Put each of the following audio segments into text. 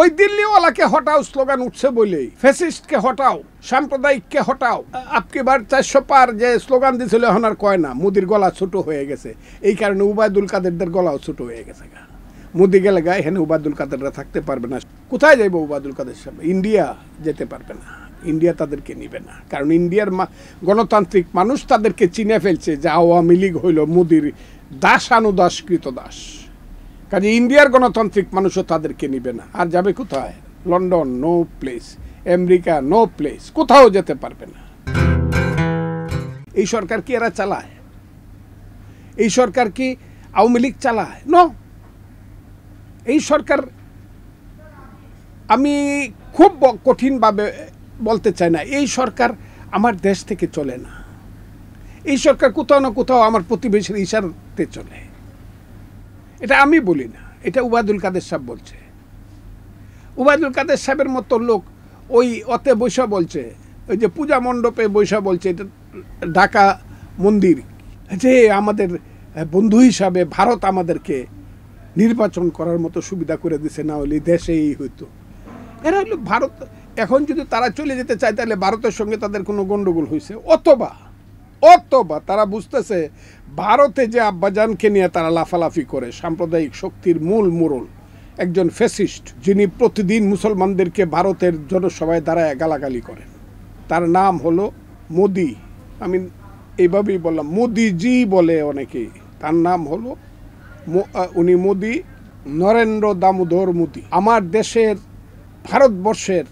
ওই দিল্লিওয়ালাকে হটাও স্লোগান উঠছে বলেই ফ্যাসিস্টকে হটাও, সাম্প্রদায়িককে হটাও, আপকি বার 400 পার যে স্লোগান দিয়েছিল এখন আর কয় না। মোদির গলা ছোট হয়ে গেছে, এই কারণে উবায়দুল কাদেরদের গলাও ছোট হয়ে গেছে। মোদি গেলে গায়ে এখানে উবায়দুল কাদেররা থাকতে পারবে না। কোথায় যাইব উবায়দুল কাদের সাহেব? ইন্ডিয়া যেতে পারবে না, ইন্ডিয়া তাদেরকে নিবে না। কারণ ইন্ডিয়ার গণতান্ত্রিক মানুষ তাদেরকে চিনে ফেলছে যে আওয়ামী লীগ হইল মোদির দাসানুদাসকৃত দাস। কাজে ইন্ডিয়ার গণতান্ত্রিক মানুষও তাদেরকে নিবে না। আর যাবে কোথায়? London no place, America no place, কোথাও যেতে পারবে না। এই সরকার কি এরা চালায়? এই সরকার কি আওয়ামী লীগ চালায়? নো। এই সরকার, আমি খুব কঠিনভাবে বলতে চাই না, এই সরকার আমার দেশ থেকে চলে না। এই সরকার কোথাও না কোথাও আমার প্রতিবেশীর ইশারাতে চলে। এটা আমি বলি না, এটা উবায়দুল কাদের সাহেব বলছে। উবায়দুল কাদের সাহেবের মতো লোক ওই অতে বৈশা বলছে, ওই যে পূজা মণ্ডপে বৈশা বলছে এটা ঢাকা মন্দির, যে আমাদের বন্ধু হিসাবে ভারত আমাদেরকে নির্বাচন করার মতো সুবিধা করে দিছে, না হলে দেশেই হইতো। এরা হলো ভারত। এখন যদি তারা চলে যেতে চায় তাহলে ভারতের সঙ্গে তাদের কোনো গণ্ডগোল হয়েছে, অথবা তারা বুঝতেছে ভারতে যে আব্বাজানকে নিয়ে তারা লাফালাফি করে, সাম্প্রদায়িক শক্তির মূল মোড়ল একজন ফ্যাসিস্ট, যিনি প্রতিদিন মুসলমানদেরকে ভারতের জনসভায় দাঁড়ায় গালাগালি করেন। তার নাম হলো মোদি। আমি এইভাবেই বললাম, মোদিজি বলে অনেকেই। তার নাম হলো উনি মোদি, নরেন্দ্র দামোদর মোদি। আমার দেশের, ভারতবর্ষের,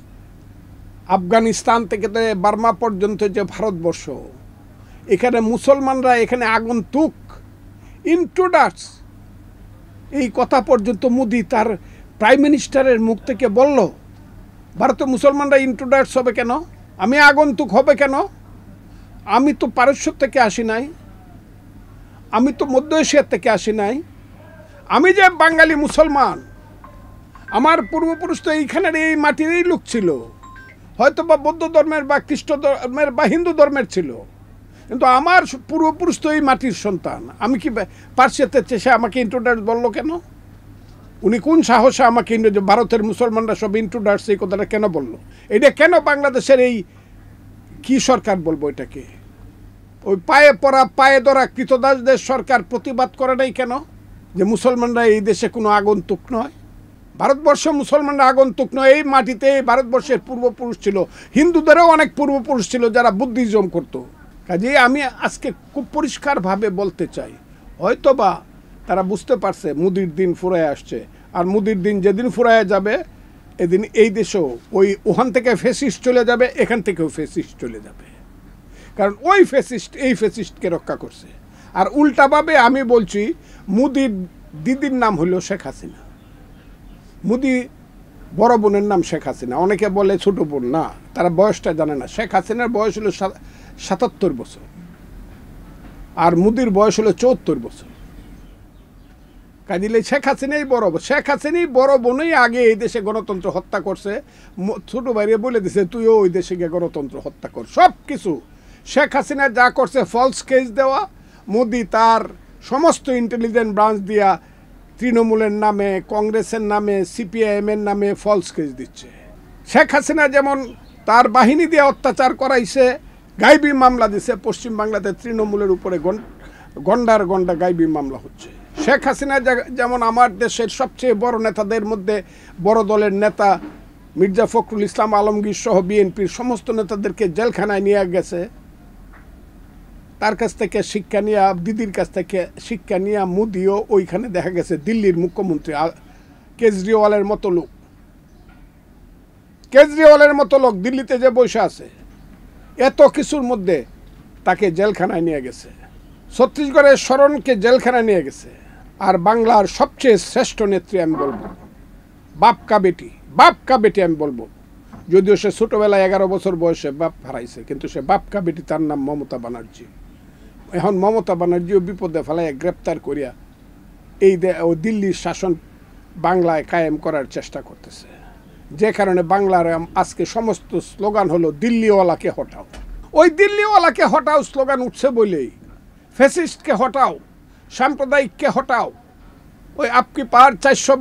আফগানিস্তান থেকে বার্মা পর্যন্ত যে ভারতবর্ষ, এখানে মুসলমানরা এখানে আগন্তুক, ইন্ট্রোডাক্স, এই কথা পর্যন্ত মোদি তার প্রাইম মিনিস্টারের মুখ থেকে বলল। ভারতে মুসলমানরা ইন্ট্রোডাক্স হবে কেন? আমি আগন্তুক হবে কেন? আমি তো পারস্য থেকে আসি নাই, আমি তো মধ্য এশিয়া থেকে আসি নাই। আমি যে বাঙালি মুসলমান, আমার পূর্বপুরুষ তো এইখানের এই মাটিরই লোক ছিল, হয়তো বা বৌদ্ধ ধর্মের বা খ্রিস্ট ধর্মের বা হিন্দু ধর্মের ছিল, কিন্তু আমার পূর্বপুরুষ তো এই মাটির সন্তান। আমি কি পার্সিয়াতে সে আমাকে ইন্ট্রোডাক্স বললো কেন? উনি কোন সাহসে আমাকে ভারতের মুসলমানরা সব ইন্ট্রোডাক্স এই কথাটা কেন বললো? এটা কেন বাংলাদেশের এই কি সরকার বলবো এটাকে? ওই পায়ে পড়া পায়ে ধরা কৃতদাসদের সরকার প্রতিবাদ করে নাই কেন যে মুসলমানরা এই দেশে কোনো আগন্তুক নয়? ভারতবর্ষে মুসলমানরা আগন্তুক নয়। এই মাটিতে ভারতবর্ষের পূর্বপুরুষ ছিল, হিন্দুদেরও অনেক পূর্বপুরুষ ছিল যারা বুদ্ধিজম করতো। কাজেই আমি আজকে খুব পরিষ্কারভাবে বলতে চাই, হয়তোবা তারা বুঝতে পারছে মুদির দিন ফুরায় আসছে, আর মুদির দিন যেদিন ফুরায় যাবে এদিন এই দেশেও ওই ওখান থেকে ফ্যাসিস্ট চলে যাবে, এখান থেকেও ফ্যাসিস্ট চলে যাবে। কারণ ওই ফ্যাসিস্ট এই ফ্যাসিস্টকে রক্ষা করছে। আর উল্টাভাবে আমি বলছি, মুদির দিদির নাম হলো শেখ হাসিনা, মুদি বড় বোনের নাম শেখ হাসিনা। অনেকে বলে ছোট বোন, না, তারা বয়সটা জানে না। শেখ হাসিনার বয়স হলো ৭৭ বছর, আর মুদির বয়স হলো ৭৪ বছর। কাজে শেখ হাসিনাই বড়, শেখ হাসিনাই বড় বোনই আগে এই দেশে গণতন্ত্র হত্যা করছে। ছোট ভাইরে বলে দিছে তুইও ওই দেশে গিয়ে গণতন্ত্র হত্যা কর। সব কিছু শেখ হাসিনা যা করছে, ফলস কেস দেওয়া, মোদি তার সমস্ত ইন্টেলিজেন্স ব্রাঞ্চ দিয়া তৃণমূলের নামে, কংগ্রেসের নামে, সিপিআইএমের নামে ফলস কেস দিচ্ছে। শেখ হাসিনা যেমন তার বাহিনী দিয়ে অত্যাচার করাইছে, গাইবি মামলা দিছে। পশ্চিমবাংলাতে তৃণমূলের উপরে গন্ডার গন্ডা গাইবি মামলা হচ্ছে। শেখ হাসিনা যেমন আমার দেশের সবচেয়ে বড় নেতাদের মধ্যে বড় দলের নেতা মির্জা ফখরুল ইসলাম আলমগীর সহ বিএনপির সমস্ত নেতাদেরকে জেলখানায় নিয়ে গেছে, তার কাছ থেকে শিক্ষা নিয়ে, দিদির কাছ থেকে শিক্ষা নিয়ে মোদিও ওইখানে দেখা গেছে দিল্লির মুখ্যমন্ত্রী কেজরিওয়ালের মতো লোক, দিল্লিতে যে বসে আছে, এত কিছুর মধ্যে তাকে জেলখানায় নিয়ে গেছে। ছত্তিশগড়ের শরণকে জেলখানায় নিয়ে গেছে। আর বাংলার সবচেয়ে শ্রেষ্ঠ নেত্রী আমি বলবো, বাপ কা বেটি আমি বলবো, যদিও সে ছোটবেলায় 11 বছর বয়সে বাপ হারাইছে, কিন্তু সে বাপ কা বেটি, তার নাম মমতা ব্যানার্জি। এখন মমতা ব্যানার্জিও বিপদে ফেলায় গ্রেপ্তার করিয়া এই দিল্লির শাসন বাংলায় কায়েম করার চেষ্টা করতেছে। যে কারণে বাংলার আজকে সমস্ত স্লোগান হলো দিল্লিওয়ালাকে হটাও। ওই দিল্লিওয়ালাকে হটাও স্লোগান উঠছে বলেই ফ্যাসিস্টকে হটাও, সাম্প্রদায়িককে হটাও, ওই আপকি পার 400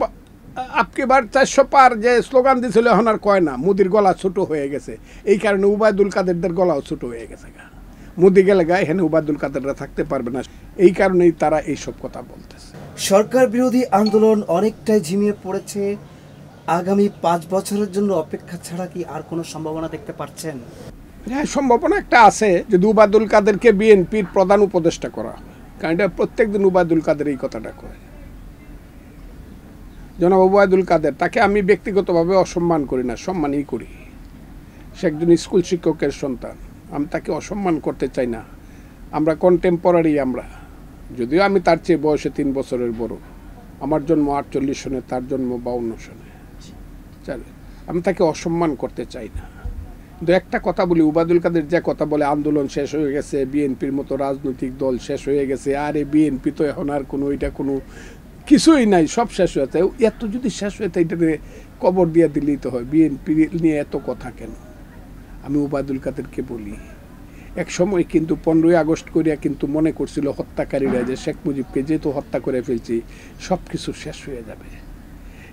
আপকে বার 400 পার যে স্লোগান দিয়েছিল এখন আর কয় না, মোদির গলা ছোট হয়ে গেছে, এই কারণে উবায়দুল কাদেরদের গলাও ছোট হয়ে গেছে। মোদি গেলে গায়ে এখানে উবায়দুল কাদেররা থাকতে পারবে না, এই কারণেই তারা এইসব কথা বলতেছে। সরকার বিরোধী আন্দোলন অনেকটাই ঝিমিয়ে পড়েছে, আগামী 5 বছরের জন্য অপেক্ষা ছাড়া কি আর কোনো সম্ভাবনা দেখতে পাচ্ছেন? হ্যাঁ, সম্ভাবনা একটা আছে, যদি উবায়দুল কাদেরকে বিএনপির প্রধান উপদেষ্টা করা, কারণ এটা প্রত্যেকদিন উবায়দুল কাদের এই কথাটা কয়। জনাব উবায়দুল কাদের, তাকে আমি ব্যক্তিগতভাবে অসম্মান করি না, সম্মানই করি। সে একজন স্কুল শিক্ষকের সন্তান, আমি তাকে অসম্মান করতে চাই না। আমরা কন্টেম্পোরারি, আমরা যদিও আমি তার চেয়ে বয়সে 3 বছরের বড়, আমার জন্ম 48 সনে, তার জন্ম 52 সনে, আমি তাকে অসম্মান করতে চাই না। কিন্তু একটা কথা বলি, উবায়দুল কাদের যে কথা বলে আন্দোলন শেষ হয়ে গেছে, বিএনপির মতো রাজনৈতিক দল শেষ হয়ে গেছে, আরে বিএনপি তো এখন আর কোনো এটা কোনো কিছুই নাই, সব শেষ হয়েছে। এত যদি শেষ হয়ে এটা কবর দিয়ে দিলেই তো হয়, বিএনপি নিয়ে এত কথা কেন? আমি উবায়দুল কাদেরকে বলি, এক সময় কিন্তু 15ই আগস্ট করিয়া কিন্তু মনে করছিল হত্যাকারীরা যে শেখ মুজিবকে যেহেতু হত্যা করে ফেলছি সব কিছু শেষ হয়ে যাবে,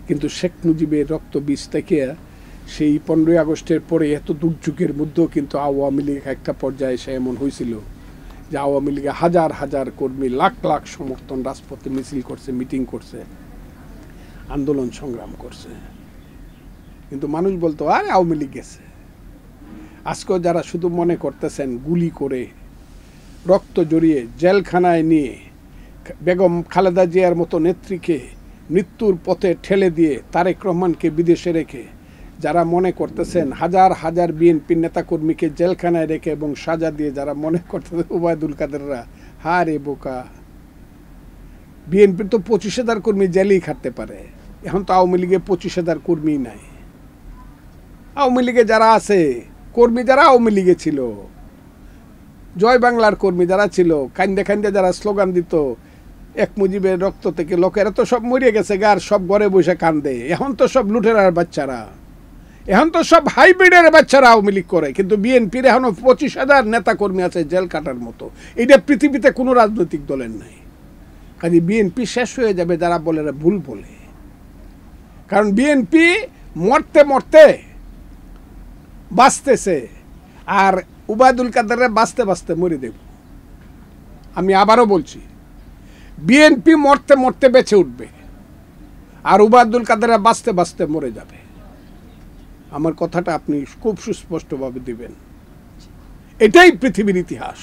কিন্তু শেখ মুজিবের রক্ত বীজ থেকে সেই 15ই আগস্টের পরে এত দুর্যোগের মধ্যেও কিন্তু আওয়ামী লীগ একটা পর্যায়ে এসে এমন হয়েছিল যে আওয়ামী লীগে হাজার হাজার কর্মী, লাখ লাখ সমর্থন রাজপথে মিছিল করছে, মিটিং করছে, আন্দোলন সংগ্রাম করছে, কিন্তু মানুষ বলতো আরে আওয়ামী লীগ গেছে। আজকেও যারা শুধু মনে করতেছেন গুলি করে রক্ত জড়িয়ে জেলখানায় নিয়ে বেগম খালেদা জিয়ার মতো নেত্রীকে মৃত্যুর পথে ঠেলে দিয়ে তারেক রহমানকে বিদেশে রেখে যারা মনে করতেছেন হাজার হাজার বিএনপি নেতাকর্মীকে জেলখানায় রেখে এবং সাজা দিয়ে যারা মনে করতেছেন উবায়দুল কাদেররা, হারে বোকা, বিএনপির তো 25,000 কর্মী জেলেই খাটতে পারে, এখন তো আওয়ামী লীগে 25,000 কর্মী নাই। আওয়ামী লীগে যারা আছে কর্মী, যারা আওয়ামী লীগে ছিল, জয় বাংলার কর্মী যারা ছিল, কান্দে কান্দে যারা স্লোগান দিত এক মুজিবের রক্ত থেকে, লোকেরা তো সব মরিয়ে গেছে গার, সব ঘরে বসে কান্দে। এখন তো সব লুটেরার বাচ্চারা, এখন তো সব হাইব্রিডের বাচ্চারা আওয়ামী লীগ করে, কিন্তু বিএনপির এখনো 25,000 নেতা কর্মী আছে জেল কাটার মতো। এটা পৃথিবীতে কোনো রাজনৈতিক দলের নাই। কাজে বিএনপি শেষ হয়ে যাবে যারা বলে ভুল বলে, কারণ বিএনপি মরতে মরতে বাঁচতেছে, আর উবায়দুল কাদেররা বাঁচতে বাঁচতে মরে দেব। আমি আবারও বলছি, বিএনপি মরতে মরতে বেঁচে উঠবে, আর উবায়দুল কাদেররা বাঁচতে বাঁচতে মরে যাবে। আমার কথাটা আপনি খুব সুস্পষ্টভাবে দিবেন, এটাই পৃথিবীর ইতিহাস।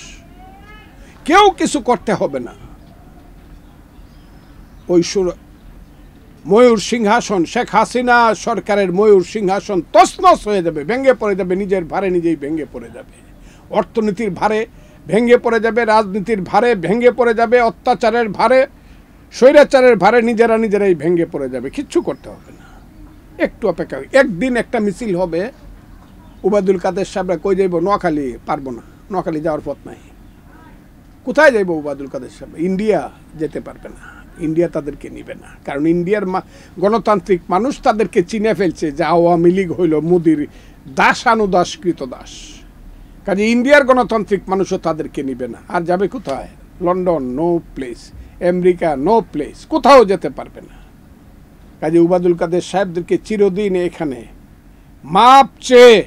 কেউ কিছু করতে হবে না। ওই ময়ূর সিংহাসন, শেখ হাসিনা সরকারের ময়ূর সিংহাসন তছনছ হয়ে যাবে, ভেঙে পড়ে যাবে, নিজের ভারে নিজেই ভেঙে পড়ে যাবে, অর্থনীতির ভারে ভেঙে পড়ে যাবে, রাজনীতির ভারে ভেঙে পড়ে যাবে, অত্যাচারের ভারে, স্বৈরাচারের ভারে নিজেরাই ভেঙে পড়ে যাবে। কিচ্ছু করতে হবে না, একটু অপেক্ষা। একদিন একটা মিছিল হবে, উবায়দুল কাদের সাহেবরা কই যাইব? নোয়াখালী, পারবো না, নোয়াখালী যাওয়ার পথ নাই। কোথায় যাইব উবায়দুল কাদের সাহেব? ইন্ডিয়া যেতে পারবে না, ইন্ডিয়া তাদেরকে নিবে না, কারণ ইন্ডিয়ার গণতান্ত্রিক মানুষ তাদেরকে চিনে ফেলছে যে আওয়ামী লীগ হইল মোদির দাসানুদাসকৃত দাস। কাজে ইন্ডিয়ার গণতান্ত্রিক মানুষও তাদেরকে নিবে না। আর যাবে কোথায়? London no place, America no place, কোথাও যেতে পারবে না। কাজে উবায়দুল কাদের সাহেবদেরকে চিরদিন এখানে মাপ চেয়ে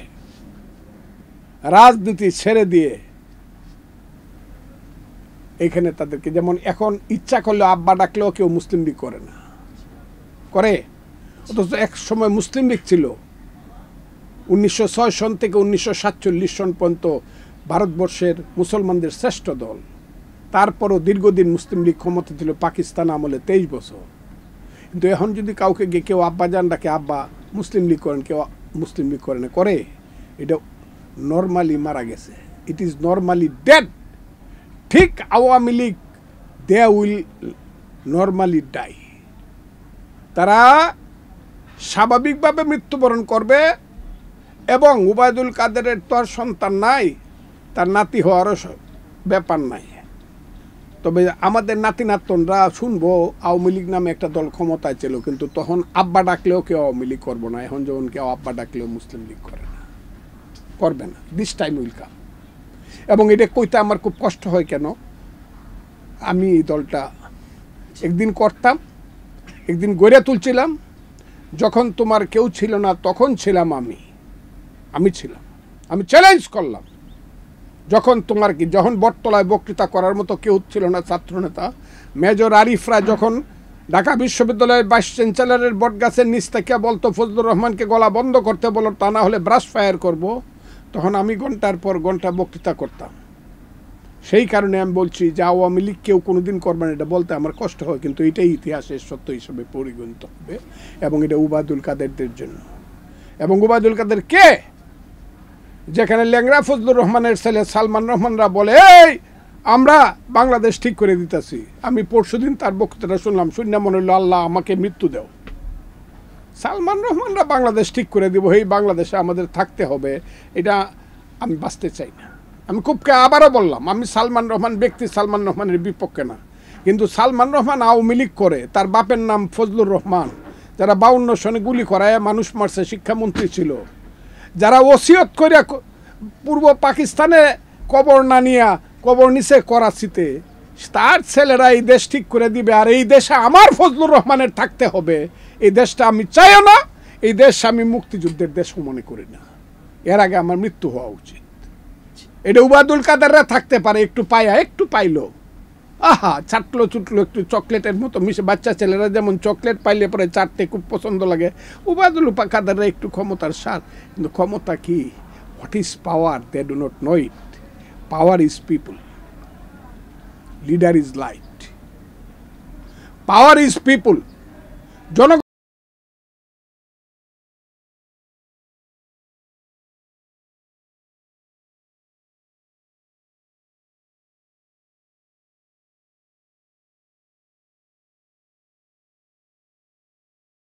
রাজনীতি ছেড়ে দিয়ে এখানে তাদেরকে, যেমন এখন ইচ্ছা করলে আব্বা ডাকলেও কেউ মুসলিম লীগ করে না, করে? অথচ এক সময় মুসলিম লীগ ছিল 1906 সন থেকে 1947 সন পর্যন্ত ভারতবর্ষের মুসলমানদের শ্রেষ্ঠ দল। তারপরও দীর্ঘদিন মুসলিম লীগ ক্ষমতা ছিল পাকিস্তান আমলে 23 বছর। কিন্তু এখন যদি কাউকে গিয়ে কেউ আব্বা জান ডাকে, আব্বা মুসলিম লীগ করেন, কেউ মুসলিম লীগ করে না, করে? এটা নর্মালি মারা গেছে, ইট ইজ নর্মালি ডেড। ঠিক Awami League, they will normally die, তারা স্বাভাবিকভাবে মৃত্যুবরণ করবে। এবং উবায়দুল কাদেরের তো আর সন্তান নাই, তার নাতি হওয়ারও ব্যাপার নাই। তবে আমাদের নাতি নাতনরা শুনবো আওয়ামী লীগ নামে একটা দল ক্ষমতায় ছিল, কিন্তু তখন আব্বা ডাকলেও কেউ আওয়ামী লীগ করবো না। এখন যখন কেউ আব্বা ডাকলেও মুসলিম লীগ করে না, করবে না। This time will come. এবং এটা কইতে আমার খুব কষ্ট হয়। কেন? আমি এই দলটা একদিন করতাম, একদিন গড়ে তুলছিলাম, যখন তোমার কেউ ছিল না তখন ছিলাম আমি ছিলাম, আমি চ্যালেঞ্জ করলাম। যখন বটতলায় বক্তৃতা করার মতো কেউ ছিল না ছাত্রনেতা, মেজর আরিফরা যখন ঢাকা বিশ্ববিদ্যালয়ের ভাইস চ্যান্সেলরের বটগাছের নিচ থেকে বলতো ফজলুর রহমানকে গলা বন্ধ করতে বলো, তা না হলে ব্রাশ ফায়ার করব, তখন আমি ঘন্টার পর ঘন্টা বক্তৃতা করতাম। সেই কারণে আমি বলছি যে আওয়ামী লীগ কেউ কোনোদিন করবে না, এটা বলতে আমার কষ্ট হয়, কিন্তু এটাই ইতিহাসের সত্য হিসেবে পরিগণিত হবে, এবং এটা উবায়দুল কাদেরদের জন্য। এবং উবায়দুল কাদের কে? যেখানে ল্যাংড়া ফজলুর রহমানের ছেলে সালমান রহমানরা বলে এই আমরা বাংলাদেশ ঠিক করে দিতেছি। আমি পরশুদিন তার বক্তৃতা শুনলাম, শুনে মনে হলো আল্লাহ আমাকে মৃত্যু দাও। সালমান রহমানরা বাংলাদেশ ঠিক করে দিব, এই বাংলাদেশে আমাদের থাকতে হবে, এটা আমি বাঁচতে চাই না। আমি আবারও বললাম, আমি সালমান রহমান ব্যক্তি সালমান রহমানের বিপক্ষে না, কিন্তু সালমান রহমান আওয়ামী লীগ করে, তার বাপের নাম ফজলুর রহমান, যারা 52 সনে গুলি করায় মানুষ মারছে, শিক্ষামন্ত্রী ছিল, যারা ওসিয়ত করে পূর্ব পাকিস্তানে কবর না নিয়া কবর নিচে করাচিতে, তার ছেলেরা এই দেশ ঠিক করে দিবে, আর এই দেশে আমার ফজলুর রহমানের থাকতে হবে। এই দেশটা আমি চাইও না, এই দেশ আমি মুক্তিযুদ্ধের দেশ মনে করি না, এর আগে আমার মৃত্যু হওয়া উচিত। এটা উবায়দুল কাদেররা থাকতে পারে, একটু পাইলো, আহা চাটলো চুটলো একটু চকলেটের মতো মিশে, বাচ্চা ছেলেরা যেমন চকলেট পাইলে পরে চাটতে খুব পছন্দ লাগে, উবায়দুল কাদেররা একটু ক্ষমতার সার। কিন্তু ক্ষমতা কি? What is power? They do not know it. Power is people, leader is light. Power is people. জনগণ